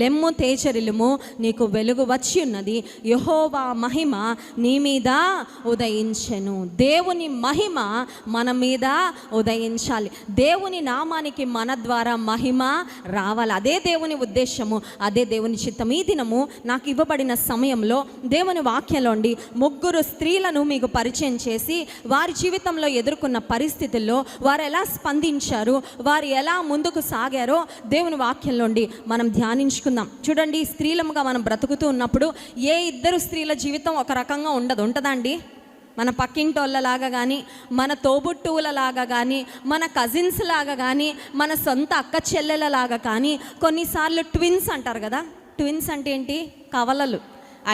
లెమ్ము తేజరిల్లుము, నీకు వెలుగు వచ్చి ఉన్నది, యెహోవా మహిమ నీ మీద ఉదయించెను. దేవుని మహిమ మన మీద ఉదయించాలి. దేవుని నామానికి మన ద్వారా మహిమ రావాలి. అదే దేవుని ఉద్దేశము, అదే దేవుని చిత్తం. ఈ దినము నాకు ఇవ్వబడిన సమయంలో దేవుని వాక్యంలోండి 3 స్త్రీలను మీకు పరిచయం చేసి వారి జీవితంలో ఎదుర్కొన్న పరిస్థితుల్లో వారు ఎలా స్పందించారు, వారు ఎలా ముందుకు సాగారో దేవుని వాక్యంలోండి మనం ధ్యానించుకుందాం. చూడండి, స్త్రీలముగా మనం బ్రతుకుతూ ఉన్నప్పుడు ఏ 2 స్త్రీల జీవితం ఒక రకంగా ఉంటుందండి. మన పక్కింటోళ్ళలాగా కానీ, మన తోబుట్టువులలాగా కానీ, మన కజిన్స్ లాగా కానీ, మన సొంత అక్క చెల్లెలలాగా కానీ, కొన్నిసార్లు ట్విన్స్ అంటారు కదా. ట్విన్స్ అంటే ఏంటి? కవలలు.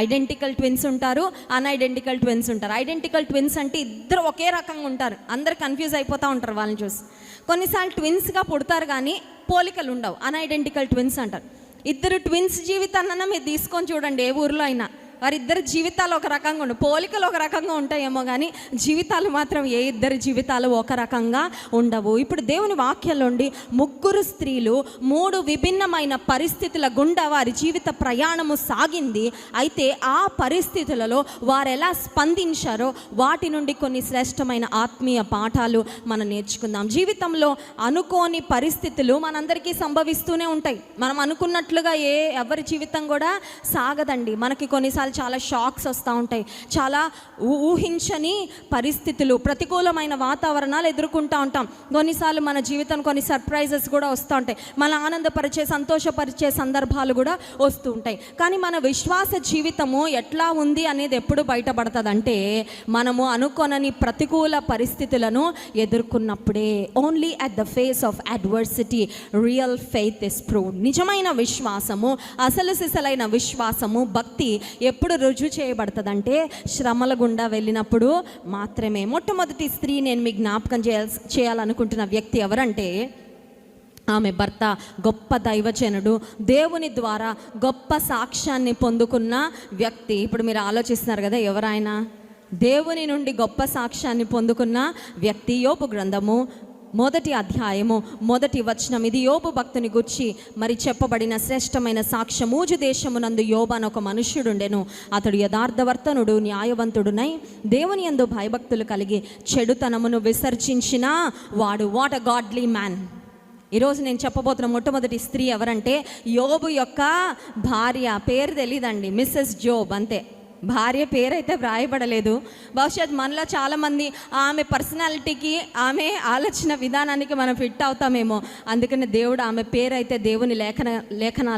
ఐడెంటికల్ ట్విన్స్ ఉంటారు, అన్ఐడెంటికల్ ట్విన్స్ ఉంటారు. ఐడెంటికల్ ట్విన్స్ అంటే ఇద్దరు ఒకే రకంగా ఉంటారు. అందరు కన్ఫ్యూజ్ అయిపోతూ ఉంటారు వాళ్ళని చూసి. కొన్నిసార్లు ట్విన్స్గా పుడతారు కానీ పోలికలు ఉండవు, అన్ఐడెంటికల్ ట్విన్స్ అంటారు. 2 ట్విన్స్ జీవితాన్న మీరు తీసుకొని చూడండి, ఏ ఊర్లో అయినా వారిద్దరి జీవితాలు ఒక రకంగా ఉండవు. పోలికలు ఒక రకంగా ఉంటాయేమో కానీ జీవితాలు మాత్రం ఏ 2 జీవితాలు ఒక రకంగా ఉండవు. ఇప్పుడు దేవుని వాక్యంలోండి 3 స్త్రీలు 3 విభిన్నమైన పరిస్థితుల గుండా వారి జీవిత ప్రయాణము సాగింది. అయితే ఆ పరిస్థితులలో వారు ఎలా స్పందించారో వాటి నుండి కొన్ని శ్రేష్టమైన ఆత్మీయ పాఠాలు మనం నేర్చుకుందాం. జీవితంలో అనుకోని పరిస్థితులు మనందరికీ సంభవిస్తూనే ఉంటాయి. మనం అనుకున్నట్లుగా ఎవరి జీవితం కూడా సాగదండి. మనకి కొన్నిసార్లు చాలా షాక్స్ వస్తూ ఉంటాయి, చాలా ఊహించని పరిస్థితులు, ప్రతికూలమైన వాతావరణాలు ఎదుర్కొంటూ ఉంటాం. కొన్నిసార్లు మన జీవితం కొన్ని సర్ప్రైజెస్ కూడా వస్తూ ఉంటాయి, మన ఆనందపరిచే సంతోషపరిచే సందర్భాలు కూడా వస్తూ ఉంటాయి. కానీ మన విశ్వాస జీవితము ఎట్లా ఉంది అనేది ఎప్పుడు బయటపడుతుంది అంటే మనము అనుకోనని ప్రతికూల పరిస్థితులను ఎదుర్కొన్నప్పుడే. Only at the face of adversity real faith is proved. నిజమైన విశ్వాసము, అసలు సిసలైన విశ్వాసము, భక్తి ఎప్పుడు రుజువు చేయబడుతుందంటే శ్రమల గుండా వెళ్ళినప్పుడు మాత్రమే. మొట్టమొదటి స్త్రీ నేను మీకు జ్ఞాపకం చేయాలనుకుంటున్న వ్యక్తి ఎవరంటే ఆమె భర్త గొప్ప దైవజనుడు, దేవుని ద్వారా గొప్ప సాక్ష్యాన్ని పొందుకున్న వ్యక్తి. ఇప్పుడు మీరు ఆలోచిస్తున్నారు కదా, ఎవరైనా దేవుని నుండి గొప్ప సాక్ష్యాన్ని పొందుకున్న వ్యక్తి. యోబు గ్రంథము 1వ అధ్యాయము 1వ వచనం. ఇది యోబు భక్తుని గురించి మరి చెప్పబడిన శ్రేష్టమైన సాక్ష్యం. ఊజు దేశమునందు యోబు అని ఒక మనుష్యుడుండెను. అతడు యథార్థవర్తనుడు, న్యాయవంతుడునై దేవుని యందు భయభక్తులు కలిగి చెడుతనమును విసర్జించిన వాడు. What a godly man. ఈరోజు నేను చెప్పబోతున్న మొట్టమొదటి స్త్రీ ఎవరంటే యోబు యొక్క భార్య. పేరు తెలీదండి, మిస్సెస్ జోబ్ అంతే. భార్య పేరైతే వ్రాయబడలేదు. బహుశా మనలో చాలామంది ఆమె పర్సనాలిటీకి, ఆమె ఆలోచన విధానానికి మనం ఫిట్ అవుతామేమో. అందుకని దేవుడు ఆమె పేరైతే దేవుని లేఖనాలు